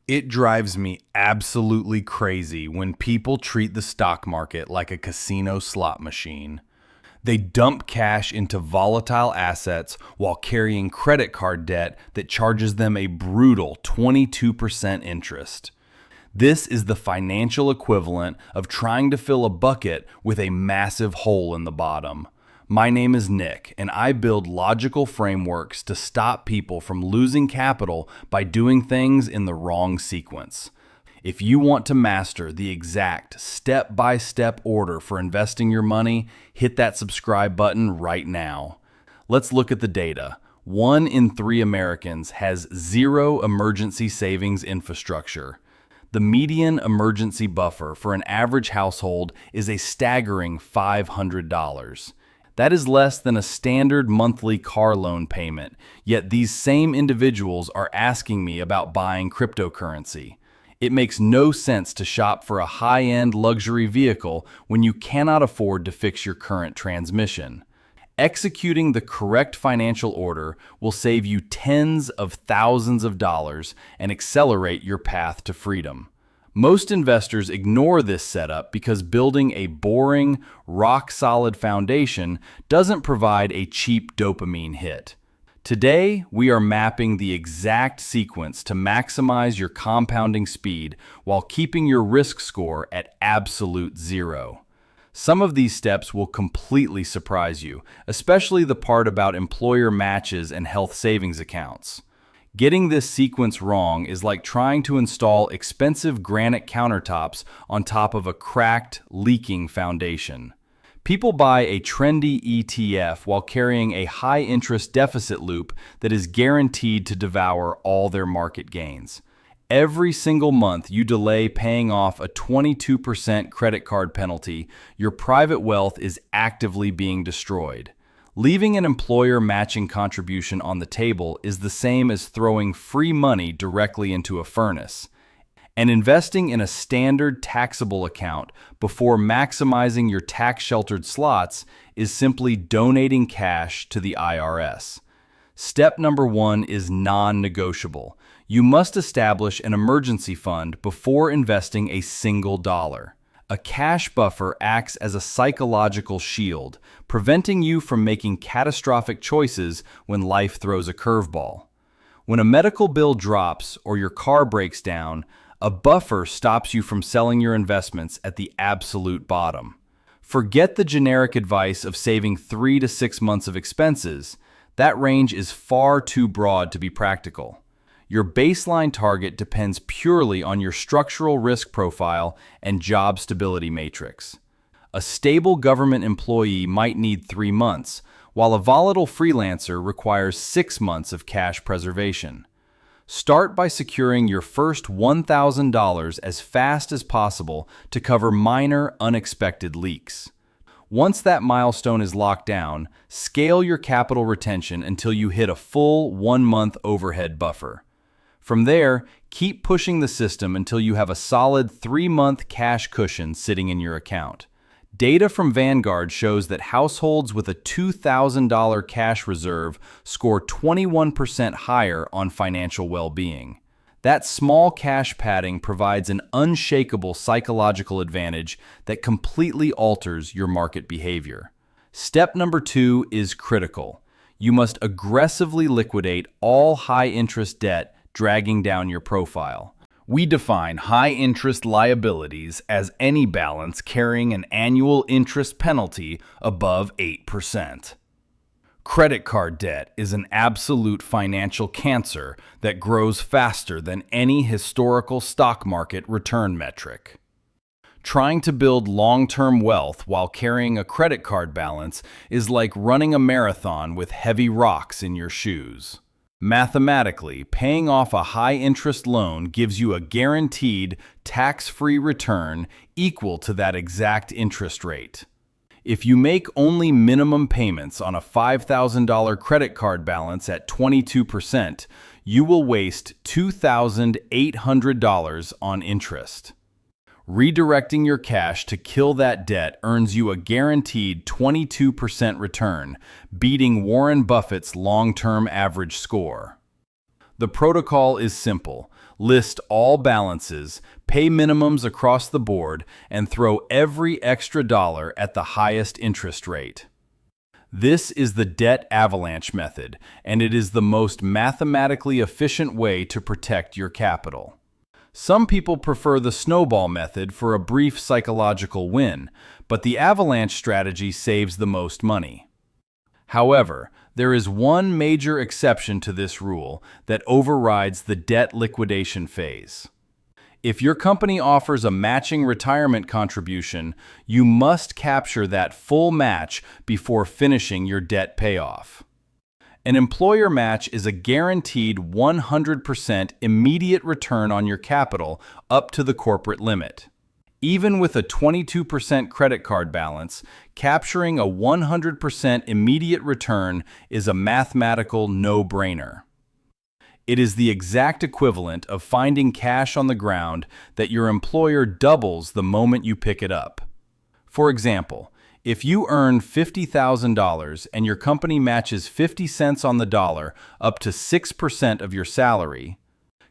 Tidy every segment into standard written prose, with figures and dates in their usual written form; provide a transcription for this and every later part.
It drives me absolutely crazy when people treat the stock market like a casino slot machine. They dump cash into volatile assets while carrying credit card debt that charges them a brutal 22% interest. This is the financial equivalent of trying to fill a bucket with a massive hole in the bottom. My name is Nick, and I build logical frameworks to stop people from losing capital by doing things in the wrong sequence. If you want to master the exact step-by-step order for investing your money, hit that subscribe button right now. Let's look at the data. 1 in 3 Americans has zero emergency savings infrastructure. The median emergency buffer for an average household is a staggering $500. That is less than a standard monthly car loan payment, yet these same individuals are asking me about buying cryptocurrency. It makes no sense to shop for a high-end luxury vehicle when you cannot afford to fix your current transmission. Executing the correct financial order will save you tens of thousands of dollars and accelerate your path to freedom. Most investors ignore this setup because building a boring, rock-solid foundation doesn't provide a cheap dopamine hit. Today, we are mapping the exact sequence to maximize your compounding speed while keeping your risk score at absolute zero. Some of these steps will completely surprise you, especially the part about employer matches and health savings accounts. Getting this sequence wrong is like trying to install expensive granite countertops on top of a cracked, leaking foundation. People buy a trendy ETF while carrying a high-interest deficit loop that is guaranteed to devour all their market gains. Every single month you delay paying off a 22% credit card penalty, your private wealth is actively being destroyed. Leaving an employer matching contribution on the table is the same as throwing free money directly into a furnace. And investing in a standard taxable account before maximizing your tax-sheltered slots is simply donating cash to the IRS. Step number 1 is non-negotiable. You must establish an emergency fund before investing a single dollar. A cash buffer acts as a psychological shield, preventing you from making catastrophic choices when life throws a curveball. When a medical bill drops or your car breaks down, a buffer stops you from selling your investments at the absolute bottom. Forget the generic advice of saving 3 to 6 months of expenses. That range is far too broad to be practical. Your baseline target depends purely on your structural risk profile and job stability matrix. A stable government employee might need 3 months, while a volatile freelancer requires 6 months of cash preservation. Start by securing your first $1,000 as fast as possible to cover minor, unexpected leaks. Once that milestone is locked down, scale your capital retention until you hit a full 1-month overhead buffer. From there, keep pushing the system until you have a solid 3-month cash cushion sitting in your account. Data from Vanguard shows that households with a $2,000 cash reserve score 21% higher on financial well-being. That small cash padding provides an unshakable psychological advantage that completely alters your market behavior. Step number 2 is critical. You must aggressively liquidate all high-interest debt dragging down your profile. We define high-interest liabilities as any balance carrying an annual interest penalty above 8%. Credit card debt is an absolute financial cancer that grows faster than any historical stock market return metric. Trying to build long-term wealth while carrying a credit card balance is like running a marathon with heavy rocks in your shoes. Mathematically, paying off a high-interest loan gives you a guaranteed, tax-free return equal to that exact interest rate. If you make only minimum payments on a $5,000 credit card balance at 22%, you will waste $2,800 on interest. Redirecting your cash to kill that debt earns you a guaranteed 22% return, beating Warren Buffett's long-term average score. The protocol is simple. list all balances, pay minimums across the board, and throw every extra dollar at the highest interest rate. This is the debt avalanche method, and it is the most mathematically efficient way to protect your capital. Some people prefer the snowball method for a brief psychological win, but the avalanche strategy saves the most money. However, there is one major exception to this rule that overrides the debt liquidation phase. If your company offers a matching retirement contribution, you must capture that full match before finishing your debt payoff. An employer match is a guaranteed 100% immediate return on your capital up to the corporate limit. Even with a 22% credit card balance, capturing a 100% immediate return is a mathematical no-brainer. It is the exact equivalent of finding cash on the ground that your employer doubles the moment you pick it up. For example, if you earn $50,000 and your company matches 50 cents on the dollar up to 6% of your salary,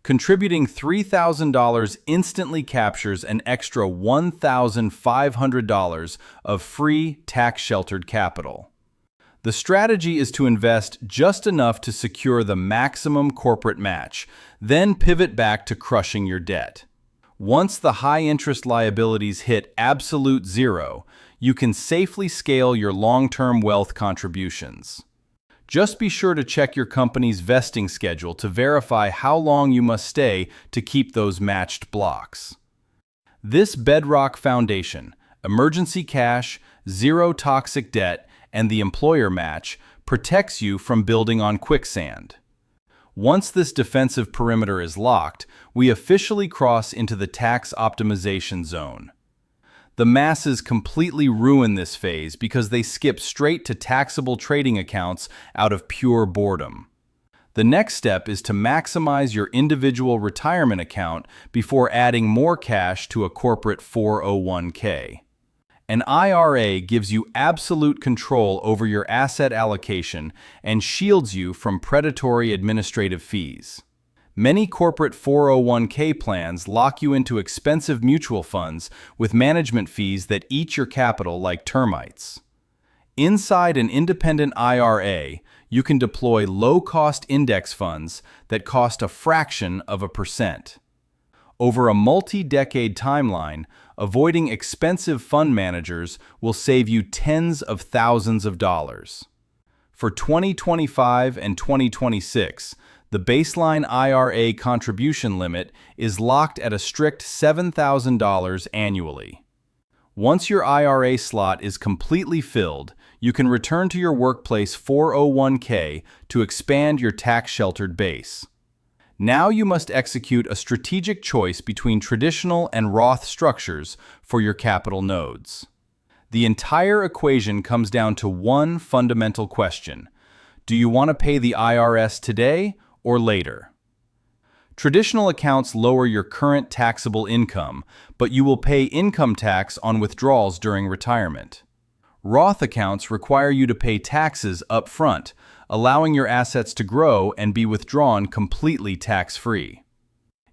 contributing $3,000 instantly captures an extra $1,500 of free tax-sheltered capital. The strategy is to invest just enough to secure the maximum corporate match, then pivot back to crushing your debt. Once the high-interest liabilities hit absolute zero, you can safely scale your long-term wealth contributions. Just be sure to check your company's vesting schedule to verify how long you must stay to keep those matched blocks. This bedrock foundation, emergency cash, zero toxic debt, and the employer match, protects you from building on quicksand. Once this defensive perimeter is locked, we officially cross into the tax optimization zone. The masses completely ruin this phase because they skip straight to taxable trading accounts out of pure boredom. The next step is to maximize your individual retirement account before adding more cash to a corporate 401k. An IRA gives you absolute control over your asset allocation and shields you from predatory administrative fees. Many corporate 401k plans lock you into expensive mutual funds with management fees that eat your capital like termites. Inside an independent IRA, you can deploy low-cost index funds that cost a fraction of a percent. Over a multi-decade timeline, avoiding expensive fund managers will save you tens of thousands of dollars. For 2025 and 2026, the baseline IRA contribution limit is locked at a strict $7,000 annually. Once your IRA slot is completely filled, you can return to your workplace 401k to expand your tax-sheltered base. Now you must execute a strategic choice between traditional and Roth structures for your capital nodes. The entire equation comes down to one fundamental question: do you want to pay the IRS today or later? Traditional accounts lower your current taxable income, but you will pay income tax on withdrawals during retirement. Roth accounts require you to pay taxes up front, allowing your assets to grow and be withdrawn completely tax-free.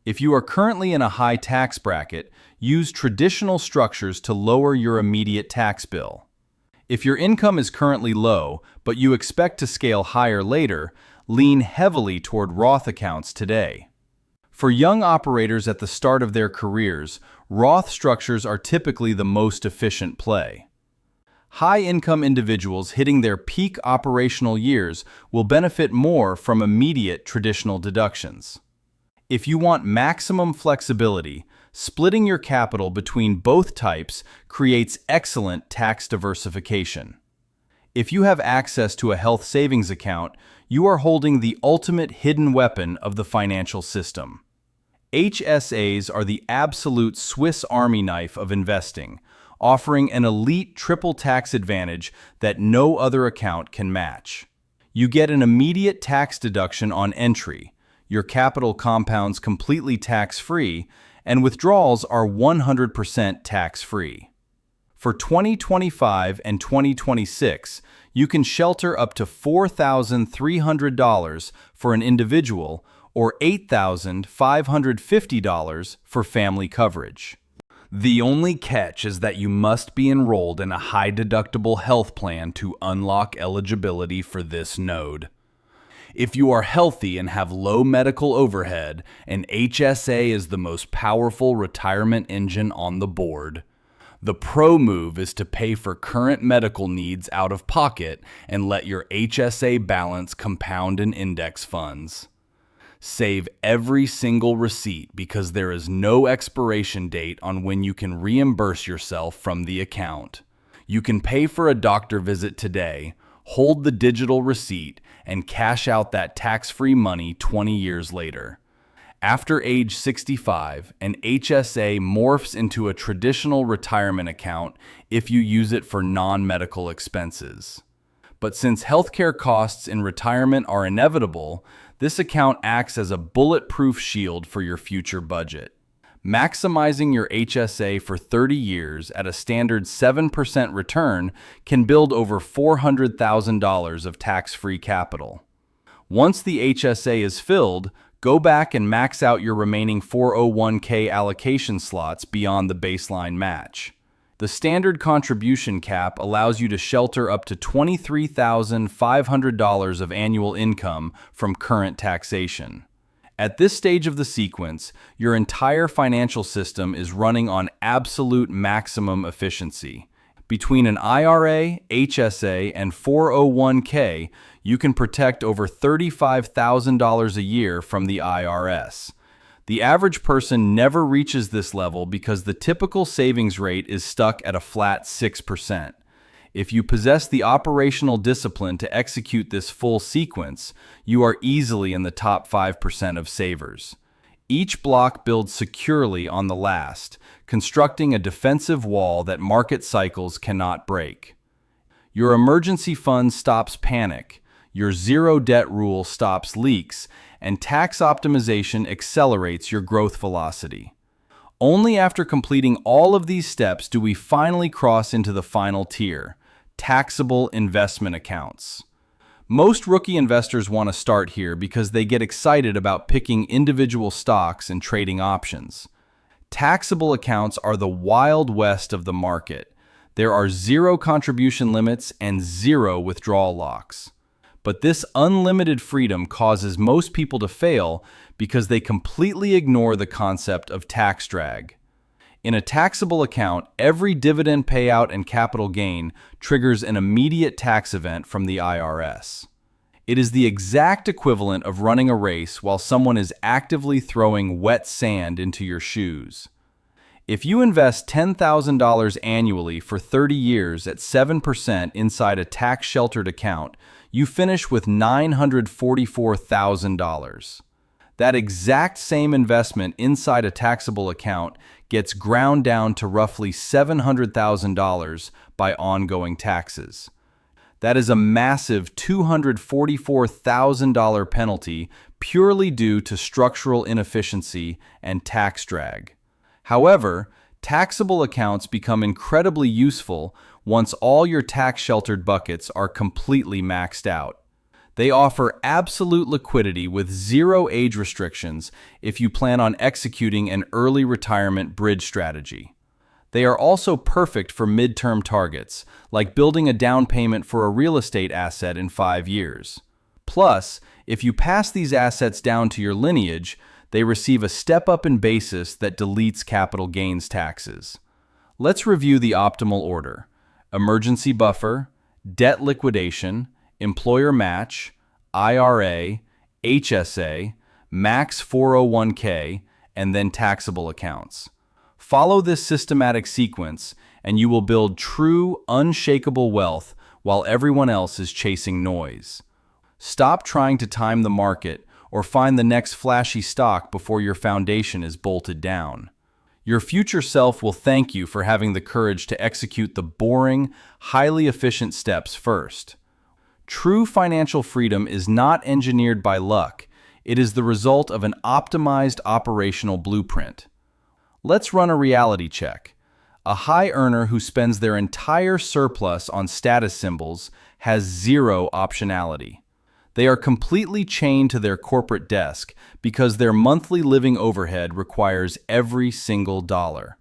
If you are currently in a high tax bracket, use traditional structures to lower your immediate tax bill. If your income is currently low, but you expect to scale higher later, lean heavily toward Roth accounts today. For young operators at the start of their careers, Roth structures are typically the most efficient play. High-income individuals hitting their peak operational years will benefit more from immediate traditional deductions. If you want maximum flexibility, splitting your capital between both types creates excellent tax diversification. If you have access to a health savings account, you are holding the ultimate hidden weapon of the financial system. HSAs are the absolute Swiss Army knife of investing, offering an elite triple tax advantage that no other account can match. You get an immediate tax deduction on entry, your capital compounds completely tax-free, and withdrawals are 100% tax-free. For 2025 and 2026, you can shelter up to $4,300 for an individual or $8,550 for family coverage. The only catch is that you must be enrolled in a high-deductible health plan to unlock eligibility for this node. If you are healthy and have low medical overhead, an HSA is the most powerful retirement engine on the board. The pro move is to pay for current medical needs out of pocket and let your HSA balance compound in index funds. Save every single receipt because there is no expiration date on when you can reimburse yourself from the account. You can pay for a doctor visit today, hold the digital receipt, and cash out that tax-free money 20 years later. After age 65, an HSA morphs into a traditional retirement account if you use it for non-medical expenses. But since healthcare costs in retirement are inevitable, this account acts as a bulletproof shield for your future budget. Maximizing your HSA for 30 years at a standard 7% return can build over $400,000 of tax-free capital. Once the HSA is filled, go back and max out your remaining 401k allocation slots beyond the baseline match. The standard contribution cap allows you to shelter up to $23,500 of annual income from current taxation. At this stage of the sequence, your entire financial system is running on absolute maximum efficiency. Between an IRA, HSA, and 401k, you can protect over $35,000 a year from the IRS. The average person never reaches this level because the typical savings rate is stuck at a flat 6%. If you possess the operational discipline to execute this full sequence, you are easily in the top 5% of savers. Each block builds securely on the last, constructing a defensive wall that market cycles cannot break. Your emergency fund stops panic, your zero debt rule stops leaks, and tax optimization accelerates your growth velocity. Only after completing all of these steps do we finally cross into the final tier, taxable investment accounts. Most rookie investors want to start here because they get excited about picking individual stocks and trading options. Taxable accounts are the wild west of the market. There are zero contribution limits and zero withdrawal locks. But this unlimited freedom causes most people to fail because they completely ignore the concept of tax drag. In a taxable account, every dividend payout and capital gain triggers an immediate tax event from the IRS. It is the exact equivalent of running a race while someone is actively throwing wet sand into your shoes. If you invest $10,000 annually for 30 years at 7% inside a tax-sheltered account, you finish with $944,000. That exact same investment inside a taxable account gets ground down to roughly $700,000 by ongoing taxes. That is a massive $244,000 penalty purely due to structural inefficiency and tax drag. However, taxable accounts become incredibly useful once all your tax-sheltered buckets are completely maxed out. They offer absolute liquidity with zero age restrictions if you plan on executing an early retirement bridge strategy. They are also perfect for midterm targets, like building a down payment for a real estate asset in 5 years. Plus, if you pass these assets down to your lineage, they receive a step-up in basis that deletes capital gains taxes. Let's review the optimal order: emergency buffer, debt liquidation, employer match, IRA, HSA, max 401k, and then taxable accounts. Follow this systematic sequence, and you will build true, unshakable wealth while everyone else is chasing noise. Stop trying to time the market or find the next flashy stock before your foundation is bolted down. Your future self will thank you for having the courage to execute the boring, highly efficient steps first. True financial freedom is not engineered by luck. It is the result of an optimized operational blueprint. Let's run a reality check. A high earner who spends their entire surplus on status symbols has zero optionality. They are completely chained to their corporate desk because their monthly living overhead requires every single dollar.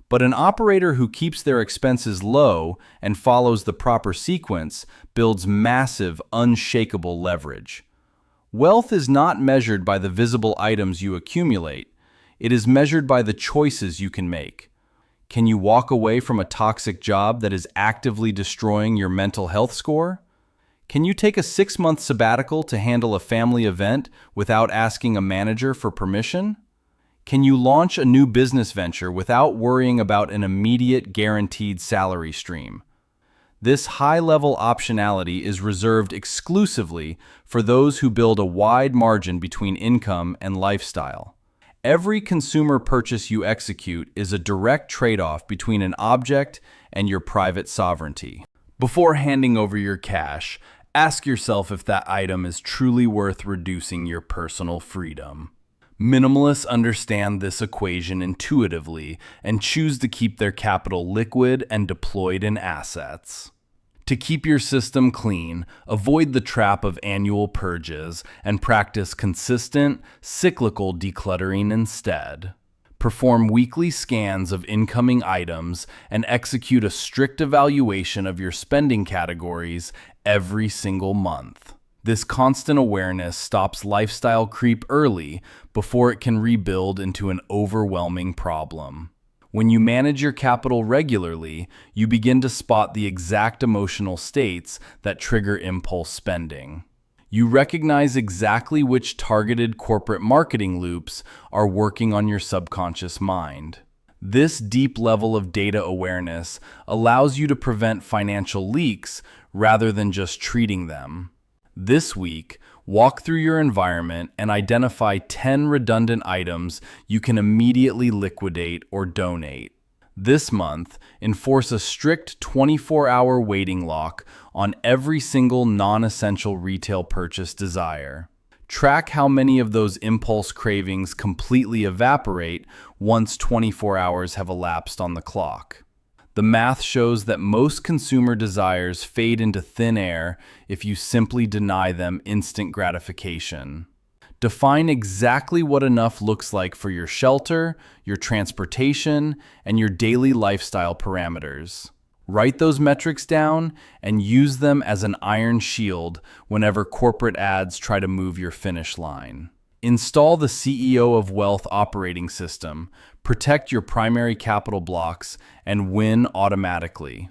But an operator who keeps their expenses low and follows the proper sequence builds massive, unshakable leverage. Wealth is not measured by the visible items you accumulate. It is measured by the choices you can make. Can you walk away from a toxic job that is actively destroying your mental health score? Can you take a 6-month sabbatical to handle a family event without asking a manager for permission? Can you launch a new business venture without worrying about an immediate guaranteed salary stream? This high-level optionality is reserved exclusively for those who build a wide margin between income and lifestyle. Every consumer purchase you execute is a direct trade-off between an object and your private sovereignty. Before handing over your cash, ask yourself if that item is truly worth reducing your personal freedom. Minimalists understand this equation intuitively and choose to keep their capital liquid and deployed in assets. To keep your system clean, avoid the trap of annual purges and practice consistent, cyclical decluttering instead. Perform weekly scans of incoming items and execute a strict evaluation of your spending categories every single month. This constant awareness stops lifestyle creep early before it can rebuild into an overwhelming problem. When you manage your capital regularly, you begin to spot the exact emotional states that trigger impulse spending. You recognize exactly which targeted corporate marketing loops are working on your subconscious mind. This deep level of data awareness allows you to prevent financial leaks rather than just treating them. This week, walk through your environment and identify 10 redundant items you can immediately liquidate or donate. This month, enforce a strict 24-hour waiting lock on every single non-essential retail purchase desire. Track how many of those impulse cravings completely evaporate once 24 hours have elapsed on the clock. The math shows that most consumer desires fade into thin air if you simply deny them instant gratification. Define exactly what enough looks like for your shelter, your transportation, and your daily lifestyle parameters. Write those metrics down and use them as an iron shield whenever corporate ads try to move your finish line. Install the CEO of Wealth operating system, protect your primary capital blocks, and win automatically.